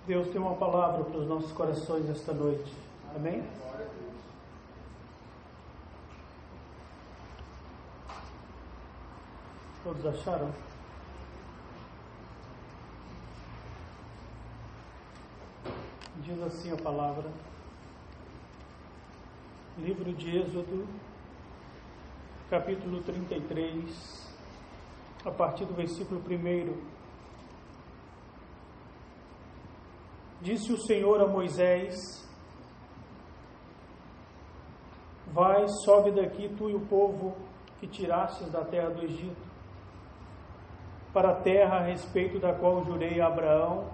Deus tem uma palavra para os nossos corações esta noite. Amém? Todos acharam? Diz assim a palavra. Livro de Êxodo, capítulo 33, a partir do versículo 1. Disse o Senhor a Moisés: Vai, sobe daqui, tu e o povo que tirastes da terra do Egito, para a terra a respeito da qual jurei a Abraão,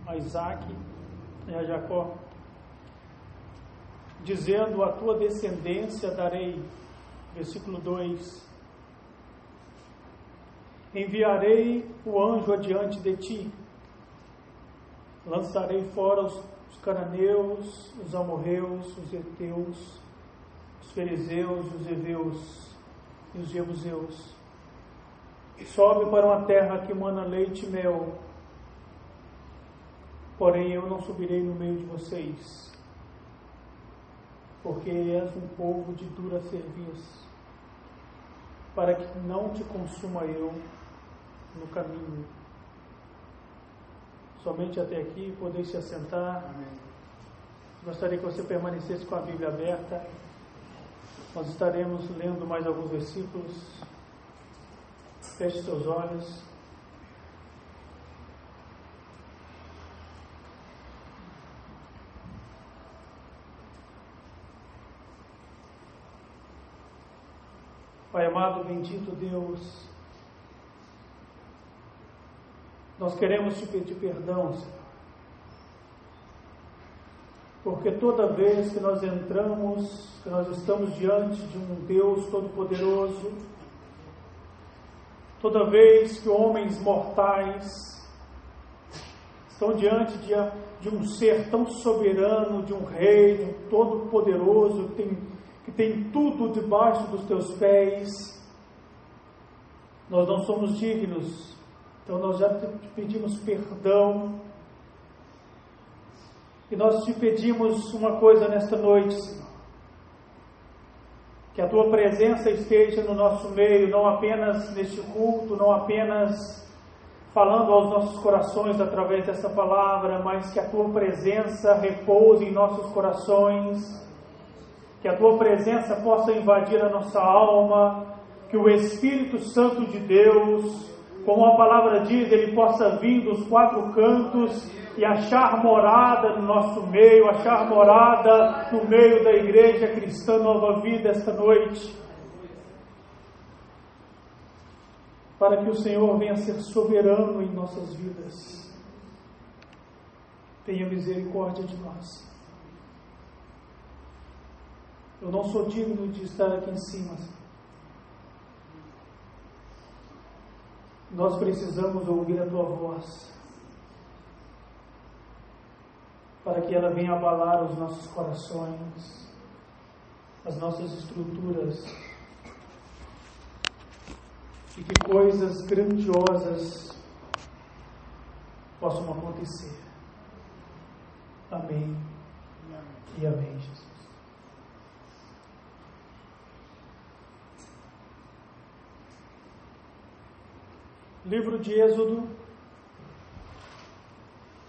a Isaque e a Jacó, dizendo: a tua descendência darei. Versículo 2: Enviarei o anjo adiante de ti, lançarei fora os cananeus, os amorreus, os heteus, os fariseus, os heveus e os jebuseus. Sobe para uma terra que mana leite e mel, porém eu não subirei no meio de vocês, porque és um povo de dura cerviz, para que não te consuma eu no caminho. Somente até aqui, poder se assentar. Amém. Gostaria que você permanecesse com a Bíblia aberta. Nós estaremos lendo mais alguns versículos. Feche seus olhos. Pai amado, bendito Deus, nós queremos te pedir perdão, Senhor, porque toda vez que nós entramos, que nós estamos diante de um Deus Todo-Poderoso, toda vez que homens mortais estão diante de um ser tão soberano, de um rei, de um Todo-Poderoso, que tem tudo debaixo dos teus pés, nós não somos dignos. Então nós já te pedimos perdão, e nós te pedimos uma coisa nesta noite, Senhor: que a tua presença esteja no nosso meio, não apenas neste culto, não apenas falando aos nossos corações através dessa palavra, mas que a tua presença repouse em nossos corações, que a tua presença possa invadir a nossa alma, que o Espírito Santo de Deus, como a palavra diz, ele possa vir dos quatro cantos e achar morada no nosso meio, achar morada no meio da igreja cristã Nova Vida esta noite, para que o Senhor venha ser soberano em nossas vidas. Tenha misericórdia de nós. Eu não sou digno de estar aqui em cima, Senhor. Nós precisamos ouvir a tua voz, para que ela venha abalar os nossos corações, as nossas estruturas, e que coisas grandiosas possam acontecer. Amém e amém, Jesus. Livro de Êxodo,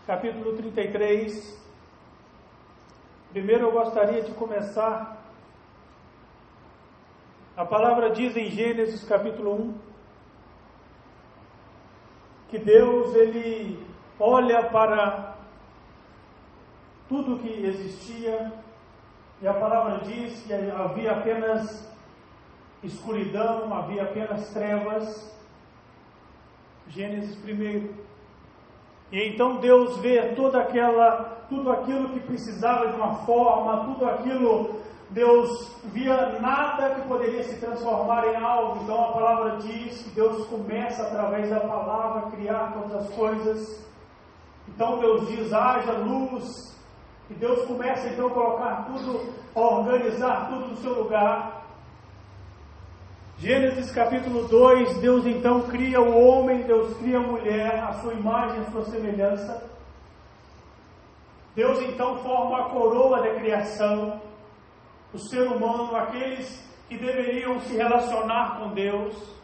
capítulo 33. Primeiro eu gostaria de começar. A palavra diz em Gênesis capítulo 1, que Deus, ele olha para tudo que existia, e a palavra diz que havia apenas escuridão, havia apenas trevas. Gênesis 1. E então Deus vê tudo aquilo que precisava de uma forma, tudo aquilo, Deus via nada que poderia se transformar em algo. Então a palavra diz que Deus começa através da palavra a criar todas as coisas. Então Deus diz: haja luz, e Deus começa então a colocar tudo, a organizar tudo no seu lugar. Gênesis capítulo 2, Deus então cria o homem, Deus cria a mulher, a sua imagem, a sua semelhança. Deus então forma a coroa da criação, o ser humano, aqueles que deveriam se relacionar com Deus.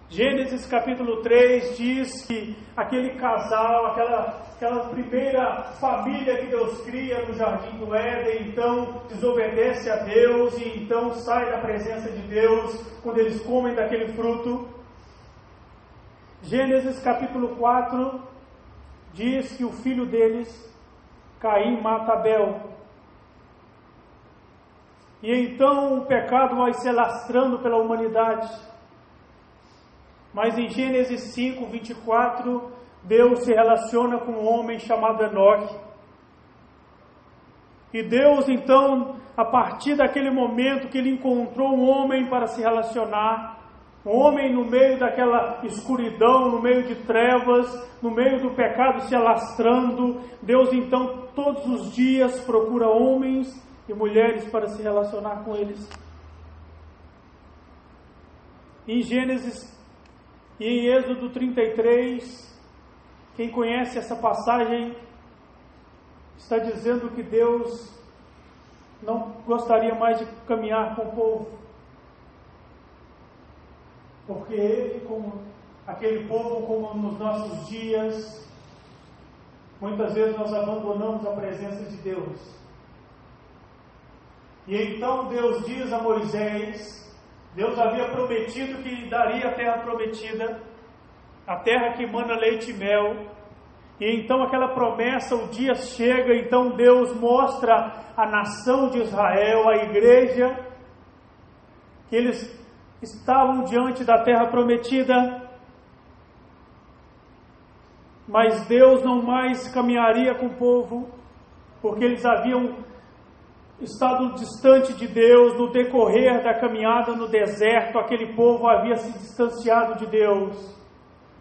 Gênesis capítulo 3 diz que aquele casal, aquela primeira família que Deus cria no jardim do Éden, então desobedece a Deus e então sai da presença de Deus quando eles comem daquele fruto. Gênesis capítulo 4 diz que o filho deles, Caim, mata Abel. E então o pecado vai se alastrando pela humanidade. Mas em Gênesis 5, 24, Deus se relaciona com um homem chamado Enoque. E Deus então, a partir daquele momento que ele encontrou um homem para se relacionar, um homem no meio daquela escuridão, no meio de trevas, no meio do pecado se alastrando, Deus então todos os dias procura homens e mulheres para se relacionar com eles. Em Gênesis e em Êxodo 33, quem conhece essa passagem está dizendo que Deus não gostaria mais de caminhar com o povo, porque Ele, como aquele povo, como nos nossos dias, muitas vezes nós abandonamos a presença de Deus. E então Deus diz a Moisés, Deus havia prometido que daria a terra prometida, a terra que emana leite e mel, e então aquela promessa, o dia chega, então Deus mostra a nação de Israel, a igreja, que eles estavam diante da terra prometida, mas Deus não mais caminharia com o povo, porque eles haviam estado distante de Deus. No decorrer da caminhada no deserto, aquele povo havia se distanciado de Deus.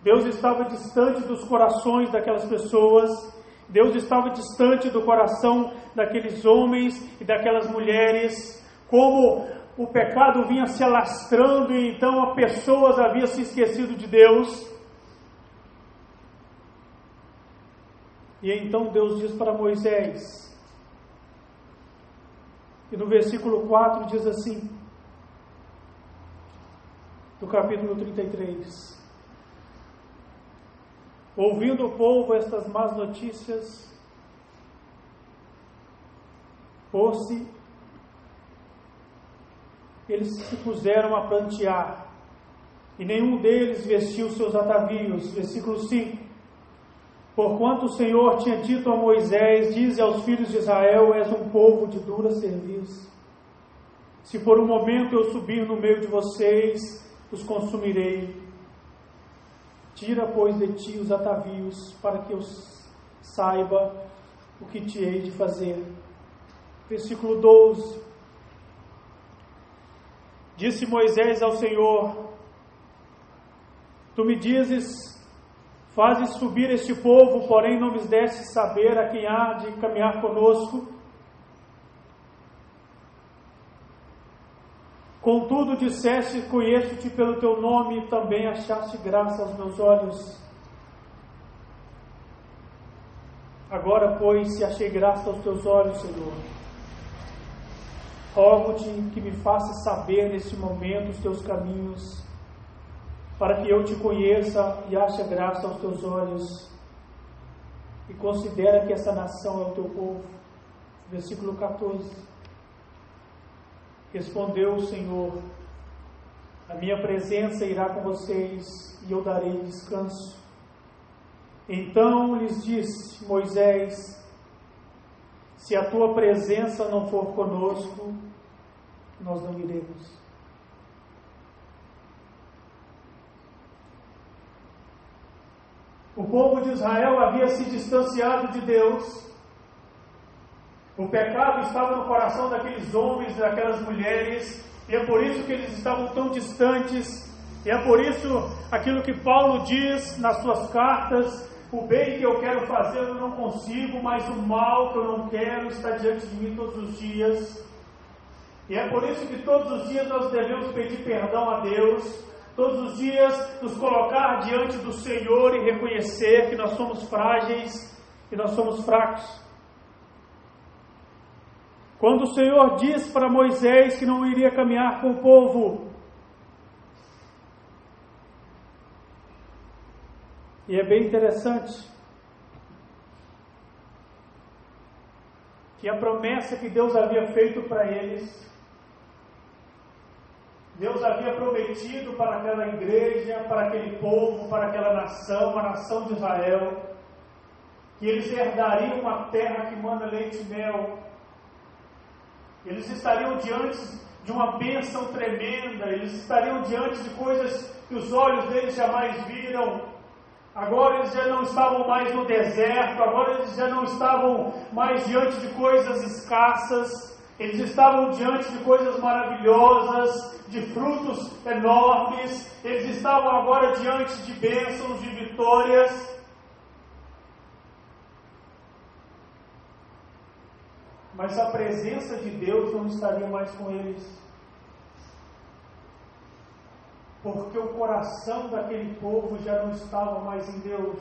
Deus estava distante dos corações daquelas pessoas, Deus estava distante do coração daqueles homens e daquelas mulheres, como o pecado vinha se alastrando e então as pessoas haviam se esquecido de Deus. E então Deus diz para Moisés, e no versículo 4 diz assim, do capítulo 33, ouvindo o povo estas más notícias, eles se puseram a prantear, e nenhum deles vestiu seus atavios. Versículo 5, porquanto o Senhor tinha dito a Moisés, dize aos filhos de Israel, és um povo de dura cerviz. Se por um momento eu subir no meio de vocês, os consumirei. Tira, pois, de ti os atavios, para que eu saiba o que te hei de fazer. Versículo 12. Disse Moisés ao Senhor, tu me dizes, fazes subir este povo, porém não lhes deste saber a quem há de caminhar conosco. Contudo disseste, conheço-te pelo teu nome, e também achaste graça aos meus olhos. Agora, pois, se achei graça aos teus olhos, Senhor, rogo-te que me faças saber neste momento os teus caminhos, para que eu te conheça e ache graça aos teus olhos, e considera que essa nação é o teu povo. Versículo 14. Respondeu o Senhor, a minha presença irá com vocês, e eu darei descanso. Então lhes disse Moisés, se a tua presença não for conosco, nós não iremos. O povo de Israel havia se distanciado de Deus. O pecado estava no coração daqueles homens e daquelas mulheres, e é por isso que eles estavam tão distantes, e é por isso aquilo que Paulo diz nas suas cartas, o bem que eu quero fazer eu não consigo, mas o mal que eu não quero está diante de mim todos os dias. E é por isso que todos os dias nós devemos pedir perdão a Deus, todos os dias nos colocar diante do Senhor e reconhecer que nós somos frágeis e nós somos fracos. Quando o Senhor disse para Moisés que não iria caminhar com o povo, e é bem interessante que a promessa que Deus havia feito para eles, Deus havia prometido para aquela igreja, para aquele povo, para aquela nação, a nação de Israel, que eles herdariam uma terra que manda leite e mel. Eles estariam diante de uma bênção tremenda, eles estariam diante de coisas que os olhos deles jamais viram. Agora eles já não estavam mais no deserto, agora eles já não estavam mais diante de coisas escassas, eles estavam diante de coisas maravilhosas, de frutos enormes, eles estavam agora diante de bênçãos, de vitórias. Mas a presença de Deus não estaria mais com eles, porque o coração daquele povo já não estava mais em Deus.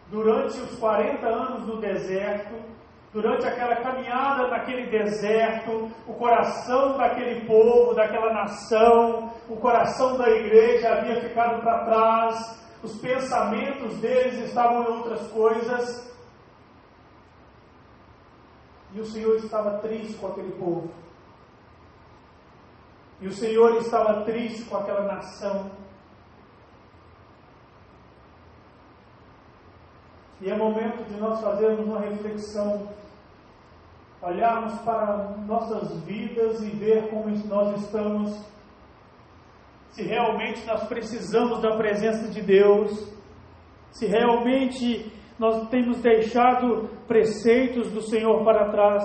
Durante os 40 anos no deserto, durante aquela caminhada naquele deserto, o coração daquele povo, daquela nação, o coração da igreja havia ficado para trás, os pensamentos deles estavam em outras coisas, e o Senhor estava triste com aquele povo. E o Senhor estava triste com aquela nação. E é momento de nós fazermos uma reflexão, olharmos para nossas vidas e ver como nós estamos, se realmente nós precisamos da presença de Deus, se realmente nós temos deixado preceitos do Senhor para trás.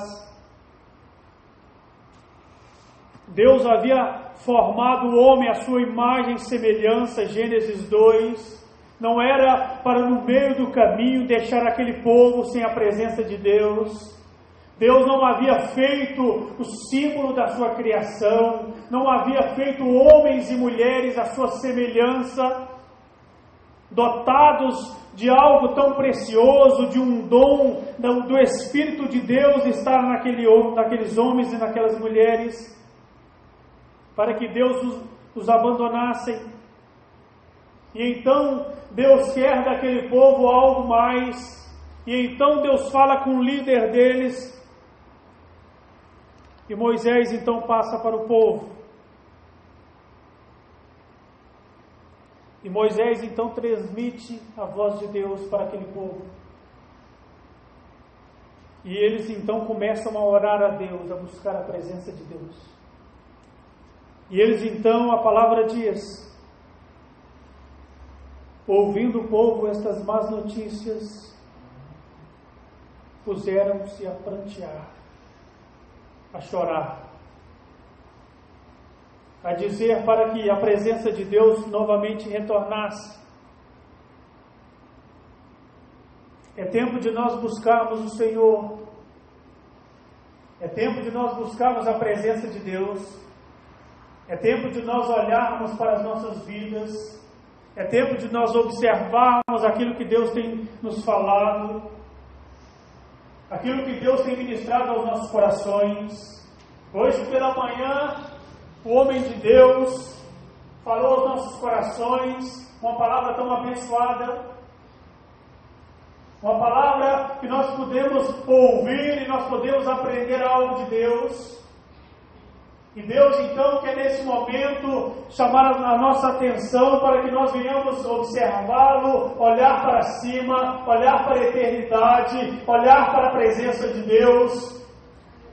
Deus havia formado o homem à sua imagem e semelhança, Gênesis 2, não era para no meio do caminho deixar aquele povo sem a presença de Deus. Deus não havia feito o símbolo da sua criação, não havia feito homens e mulheres à sua semelhança, dotados de algo tão precioso, de um dom do Espírito de Deus estar naqueles homens e naquelas mulheres, para que Deus os abandonasse. E então Deus quer daquele povo algo mais, e então Deus fala com o líder deles, e Moisés então passa para o povo. E Moisés então transmite a voz de Deus para aquele povo. E eles então começam a orar a Deus, a buscar a presença de Deus. E eles então, a palavra diz, ouvindo o povo estas más notícias, puseram-se a prantear, a chorar, a dizer para que a presença de Deus novamente retornasse. É tempo de nós buscarmos o Senhor, é tempo de nós buscarmos a presença de Deus, é tempo de nós olharmos para as nossas vidas, é tempo de nós observarmos aquilo que Deus tem nos falado, aquilo que Deus tem ministrado aos nossos corações. Hoje pela manhã, o homem de Deus falou aos nossos corações uma palavra tão abençoada, uma palavra que nós podemos ouvir e nós podemos aprender algo de Deus. E Deus então quer nesse momento chamar a nossa atenção para que nós venhamos observá-lo, olhar para cima, olhar para a eternidade, olhar para a presença de Deus.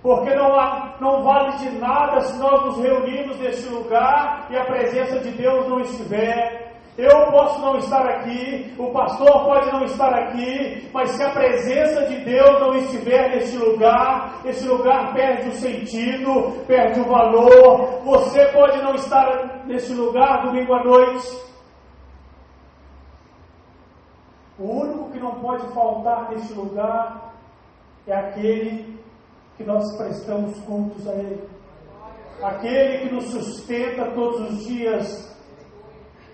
Porque não vale de nada se nós nos reunirmos neste lugar e a presença de Deus não estiver. Eu posso não estar aqui, o pastor pode não estar aqui, mas se a presença de Deus não estiver neste lugar, esse lugar perde o sentido, perde o valor. Você pode não estar neste lugar domingo à noite. O único que não pode faltar neste lugar é aquele que nós prestamos cultos a Ele, aquele que nos sustenta todos os dias,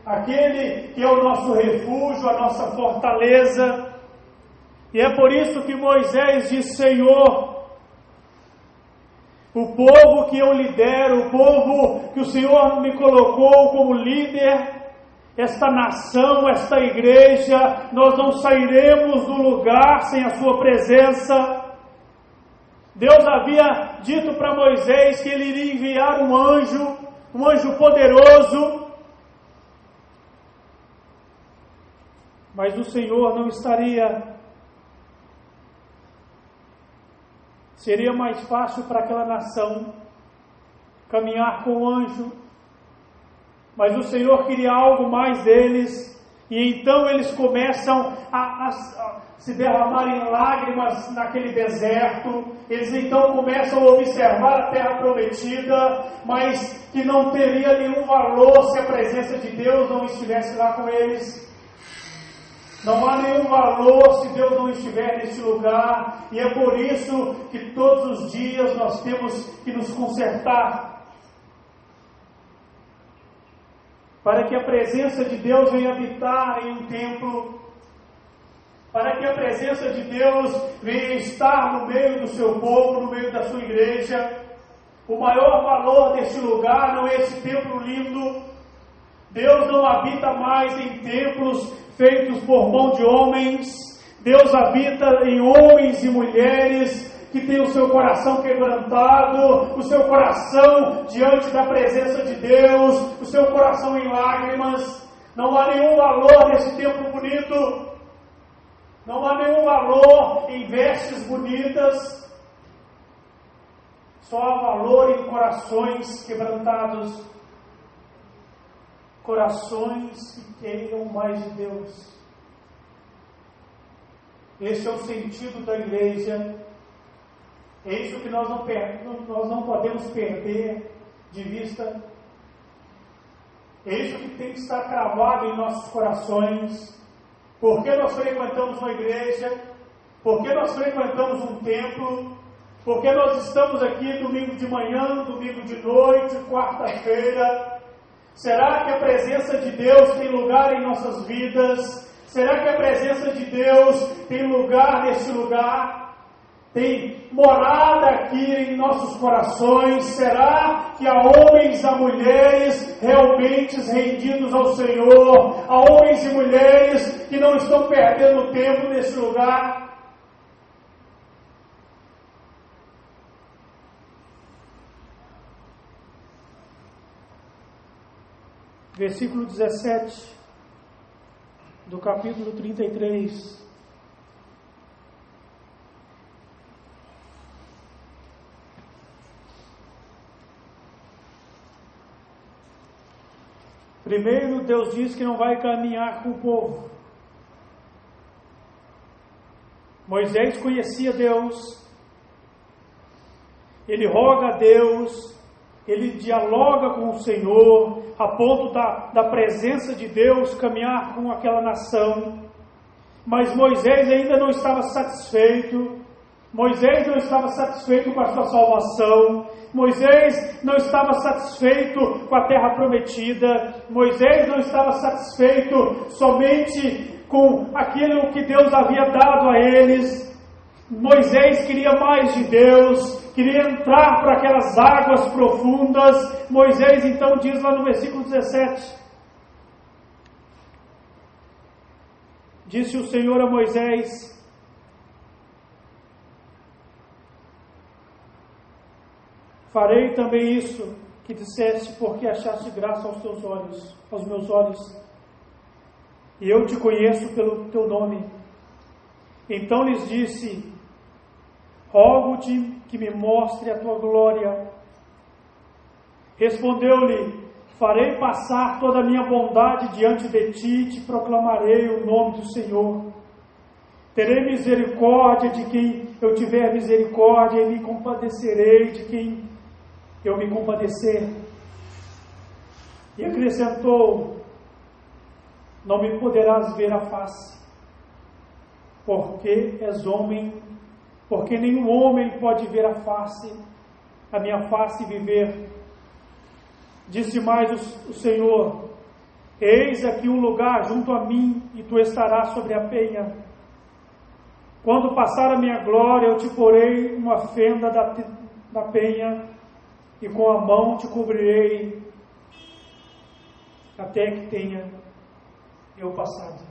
aquele que é o nosso refúgio, a nossa fortaleza. E é por isso que Moisés diz: Senhor, O povo que eu lidero, o povo que o Senhor me colocou como líder, esta nação, esta igreja, nós não sairemos do lugar sem a sua presença. Deus havia dito para Moisés que ele iria enviar um anjo poderoso, mas o Senhor não estaria. Seria mais fácil para aquela nação caminhar com o anjo, mas o Senhor queria algo mais deles, e então eles começam a se derramar em lágrimas naquele deserto. Eles então começam a observar a terra prometida, mas que não teria nenhum valor se a presença de Deus não estivesse lá com eles. Não há nenhum valor se Deus não estiver neste lugar, e é por isso que todos os dias nós temos que nos consertar, para que a presença de Deus venha habitar em um templo, para que a presença de Deus venha estar no meio do seu povo, no meio da sua igreja. O maior valor deste lugar não é esse templo lindo. Deus não habita mais em templos feitos por mão de homens. Deus habita em homens e mulheres que têm o seu coração quebrantado, o seu coração diante da presença de Deus, o seu coração em lágrimas. Não há nenhum valor nesse templo bonito, não há nenhum valor em vestes bonitas, só há valor em corações quebrantados, corações que queiram mais de Deus. Esse é o sentido da igreja. É isso que nós não podemos perder de vista. É isso que tem que estar cravado em nossos corações. Por que nós frequentamos uma igreja? Por que nós frequentamos um templo? Por que nós estamos aqui domingo de manhã, domingo de noite, quarta-feira? Será que a presença de Deus tem lugar em nossas vidas? Será que a presença de Deus tem lugar nesse lugar? Tem morada aqui em nossos corações? Será que há homens, há mulheres realmente rendidos ao Senhor? Há homens e mulheres que não estão perdendo tempo nesse lugar? Versículo 17 do capítulo 33. Primeiro, Deus diz que não vai caminhar com o povo. Moisés conhecia Deus, ele roga a Deus, ele dialoga com o Senhor, a ponto da presença de Deus caminhar com aquela nação. Mas Moisés ainda não estava satisfeito. Moisés não estava satisfeito com a sua salvação. Moisés não estava satisfeito com a terra prometida. Moisés não estava satisfeito somente com aquilo que Deus havia dado a eles. Moisés queria mais de Deus, queria entrar para aquelas águas profundas. Moisés então diz lá no versículo 17: disse o Senhor a Moisés: farei também isso que disseste, porque achaste graça aos teus olhos, aos meus olhos, e eu te conheço pelo teu nome. Então lhes disse: rogo-te que me mostre a tua glória. Respondeu-lhe: farei passar toda a minha bondade diante de ti, e te proclamarei o nome do Senhor. Terei misericórdia de quem eu tiver misericórdia, e me compadecerei de quem eu me compadecer. E acrescentou: não me poderás ver a face, porque és homem, porque nenhum homem pode ver a minha face e viver. Disse mais o Senhor: eis aqui um lugar junto a mim, e tu estarás sobre a penha. Quando passar a minha glória, eu te porei uma fenda na penha, e com a mão te cobrirei, até que tenha eu passado.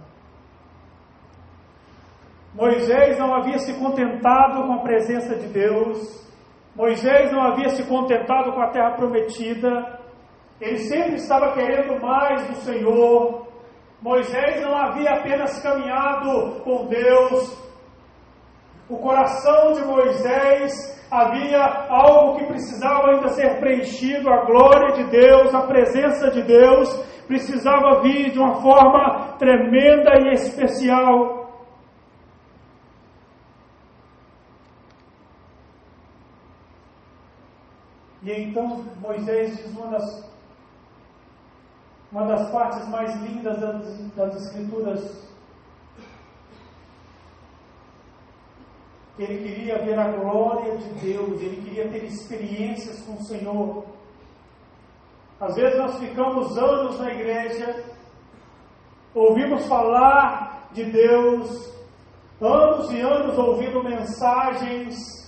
Moisés não havia se contentado com a presença de Deus, Moisés não havia se contentado com a terra prometida, ele sempre estava querendo mais do Senhor. Moisés não havia apenas caminhado com Deus, o coração de Moisés havia algo que precisava ainda ser preenchido, a glória de Deus, a presença de Deus, precisava vir de uma forma tremenda e especial. E então Moisés diz uma das partes mais lindas das Escrituras, que ele queria ver a glória de Deus, ele queria ter experiências com o Senhor. Às vezes nós ficamos anos na igreja, ouvimos falar de Deus, anos e anos ouvindo mensagens,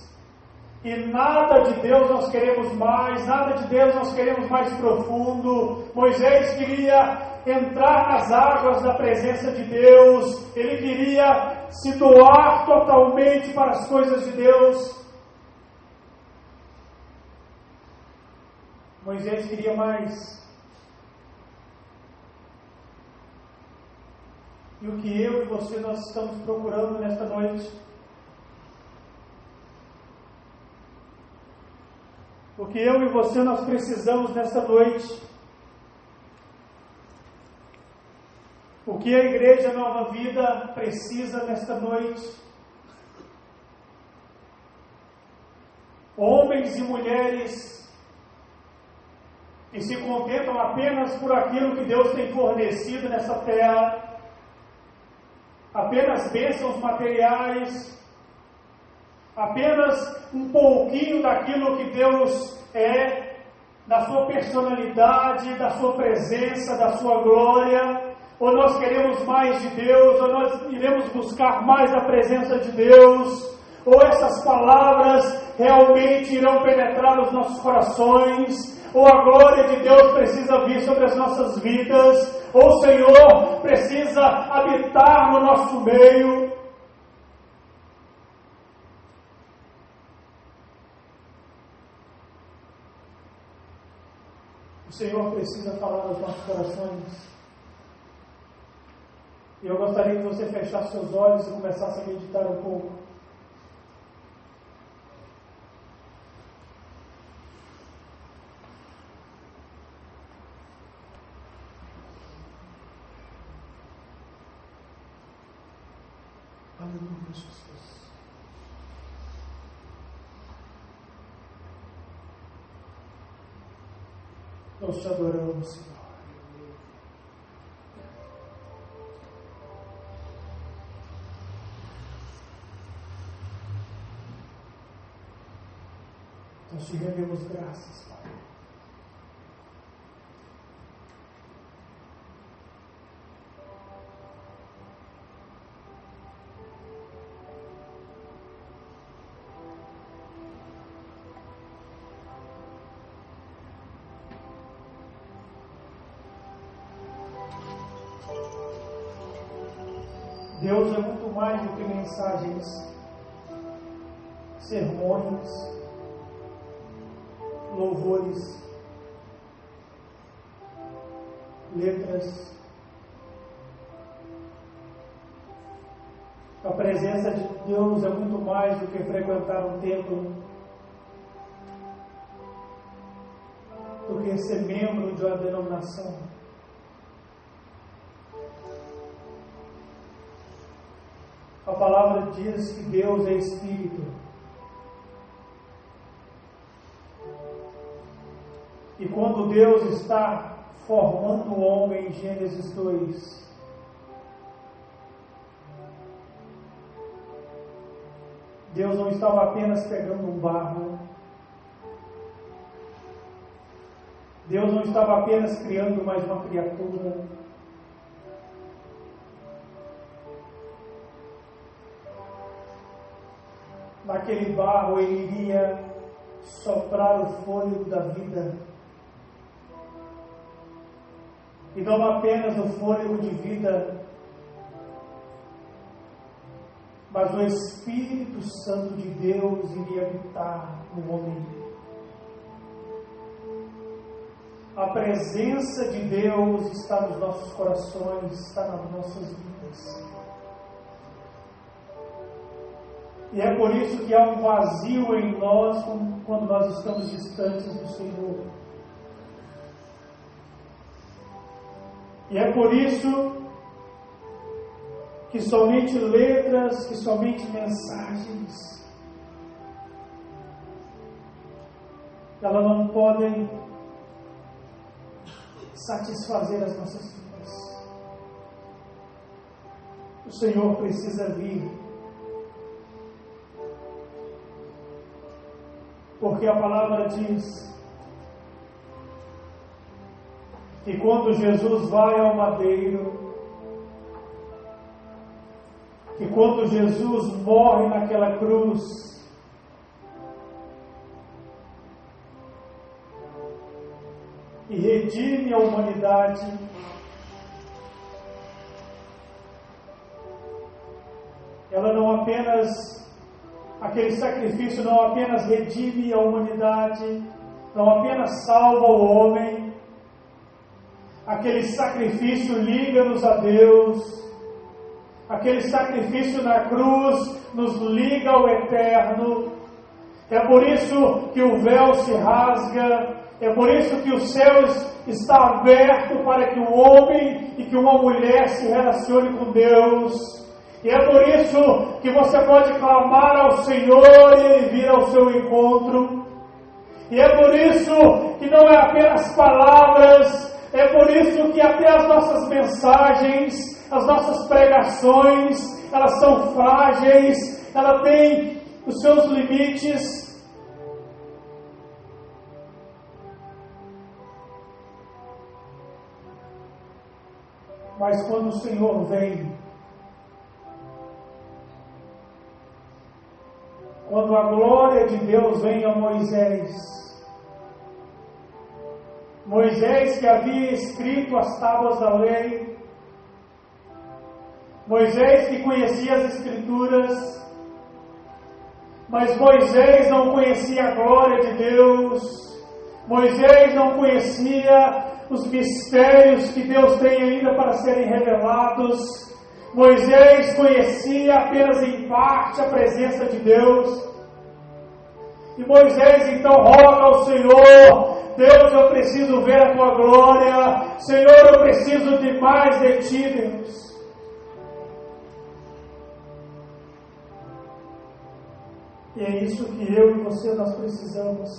e nada de Deus nós queremos mais, nada de Deus nós queremos mais profundo. Moisés queria entrar nas águas da presença de Deus, ele queria se doar totalmente para as coisas de Deus. Moisés queria mais. E o que eu e você nós estamos procurando nesta noite? O que eu e você nós precisamos nesta noite? O que a Igreja Nova Vida precisa nesta noite? Homens e mulheres que se contentam apenas por aquilo que Deus tem fornecido nessa terra, apenas bênçãos materiais, apenas um pouquinho daquilo que Deus é, da sua personalidade, da sua presença, da sua glória. Ou nós queremos mais de Deus, ou nós iremos buscar mais da presença de Deus, ou essas palavras realmente irão penetrar nos nossos corações, ou a glória de Deus precisa vir sobre as nossas vidas, ou o Senhor precisa habitar no nosso meio. O Senhor precisa falar aos nossos corações. E eu gostaria que você fechasse seus olhos e começasse a meditar um pouco. Aleluia, Jesus. Nós te adoramos, Senhor. Nós te rendemos graças, Pai. Deus é muito mais do que mensagens, sermões, louvores, letras. A presença de Deus é muito mais do que frequentar um templo, do que ser membro de uma denominação. A palavra diz que Deus é Espírito. E quando Deus está formando o homem em Gênesis 2, Deus não estava apenas pegando um barro, Deus não estava apenas criando mais uma criatura, naquele barro Ele iria soprar o fôlego da vida. E não apenas o fôlego de vida, mas o Espírito Santo de Deus iria habitar no homem. A presença de Deus está nos nossos corações, está nas nossas vidas. E é por isso que há um vazio em nós quando nós estamos distantes do Senhor. E é por isso que somente letras, que somente mensagens, elas não podem satisfazer as nossas vidas. O Senhor precisa vir, porque a palavra diz que quando Jesus vai ao madeiro, que quando Jesus morre naquela cruz, e redime a humanidade, ela não apenas, aquele sacrifício não apenas redime a humanidade, não apenas salva o homem, aquele sacrifício liga-nos a Deus, aquele sacrifício na cruz nos liga ao eterno. É por isso que o véu se rasga, é por isso que o céu está aberto para que o homem e que uma mulher se relacione com Deus. E é por isso que você pode clamar ao Senhor e Ele vir ao seu encontro. E é por isso que não é apenas palavras, é por isso que até as nossas mensagens, as nossas pregações, elas são frágeis, elas têm os seus limites. Mas quando o Senhor vem, quando a glória de Deus vem a Moisés que havia escrito as tábuas da lei, Moisés que conhecia as Escrituras, mas Moisés não conhecia a glória de Deus, Moisés não conhecia os mistérios que Deus tem ainda para serem revelados, Moisés conhecia apenas em parte a presença de Deus, e Moisés então roga ao Senhor: Deus, eu preciso ver a Tua glória, Senhor, eu preciso de mais de Ti, Deus. E é isso que eu e você nós precisamos,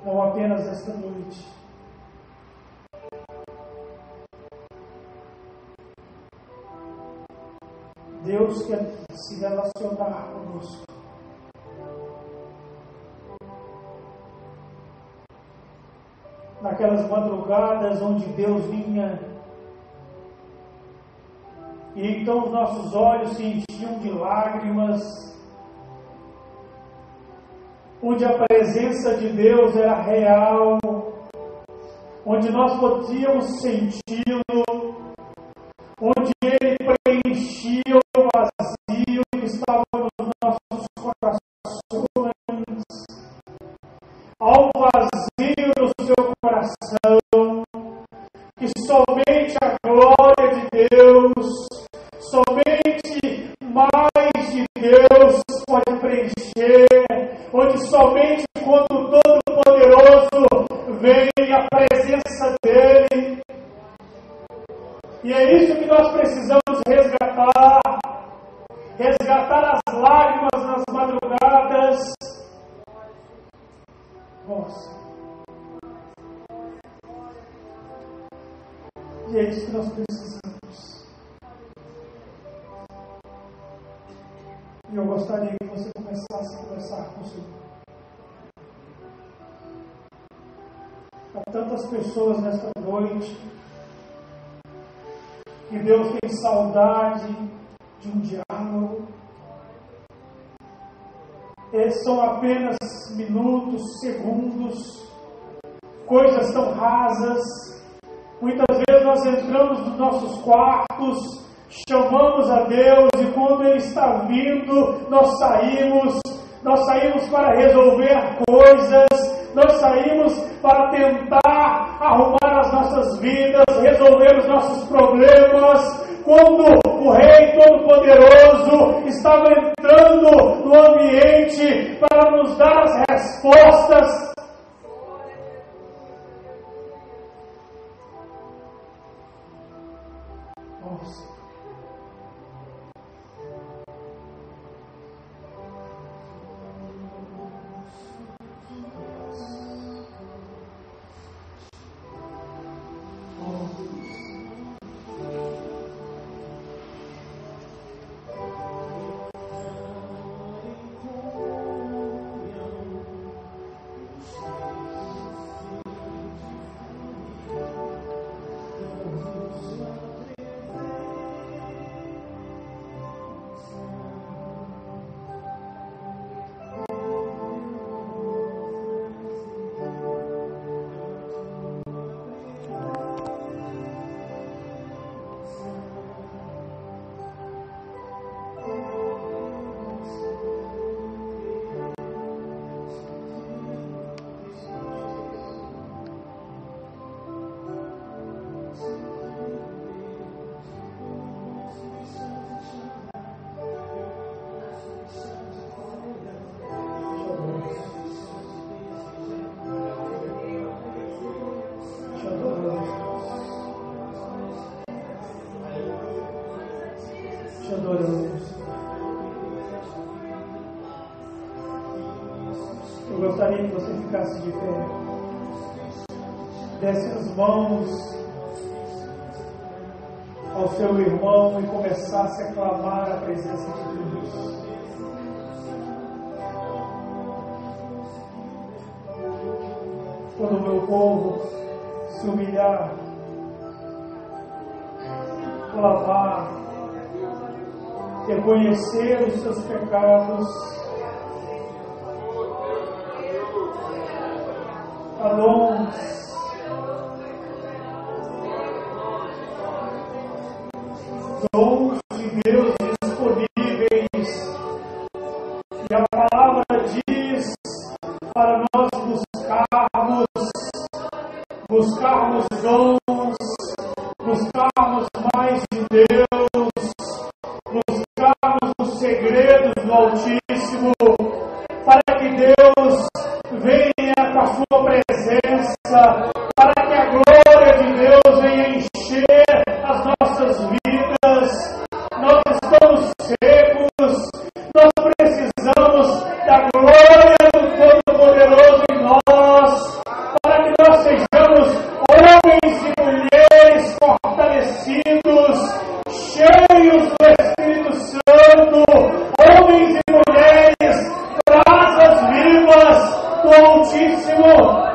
não apenas esta noite. Deus quer se relacionar conosco. Naquelas madrugadas onde Deus vinha, e então os nossos olhos se enchiam de lágrimas, onde a presença de Deus era real, onde nós podíamos senti-lo, onde Ele preenchia o vazio que estava nos nossos corações, ao vazio do seu coração, que somente a glória de Deus, somente mais de Deus pode preencher, onde somente quando o Todo-Poderoso vem a presença dEle. E é isso que nós precisamos resgatar as lágrimas nas madrugadas. Nossa. E é isso que nós precisamos. E eu gostaria que você começasse a conversar com o Senhor. Há tantas pessoas nesta noite que Deus tem saudade de um diálogo. são apenas minutos, segundos, coisas tão rasas. Muitas vezes nós entramos nos nossos quartos, chamamos a Deus e quando Ele está vindo, nós saímos para resolver coisas, nós saímos para tentar arrumar as nossas vidas, resolver os nossos problemas. Quando o Rei Todo-Poderoso estava entrando no ambiente para nos dar as respostas, te adoramos. Eu gostaria que você ficasse de pé, desse as mãos ao seu irmão e começasse a clamar a presença de Deus. Quando o meu povo se humilhar, clamar, reconhecer os seus pecados, dons de Deus disponíveis, e a palavra diz para nós buscarmos dons, buscarmos mais de Deus, buscarmos os segredos do Altíssimo, para que Deus venha com a sua presença, para que a glória de Deus venha encher as nossas vidas. Nós estamos secos, nós precisamos da glória do Todo-Poderoso em nós, para que nós sejamos homens e mulheres fortalecidos, cheios do Espírito Santo, homens e mulheres, brasas vivas do Altíssimo.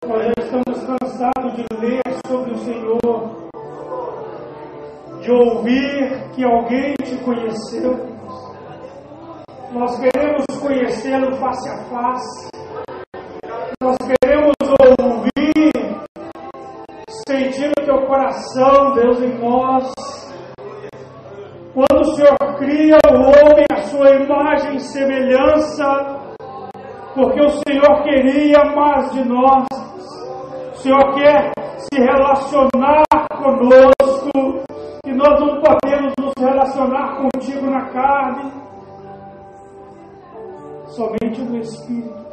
Nós já estamos cansados de ler sobre o Senhor, de ouvir que alguém te conheceu. Nós queremos conhecê-lo face a face. Nós queremos ouvir, sentir o teu coração, Deus, em nós. Quando o Senhor cria o homem à sua imagem e semelhança, porque o Senhor queria mais de nós. O Senhor quer se relacionar conosco, e nós não podemos nos relacionar contigo na carne, somente no Espírito.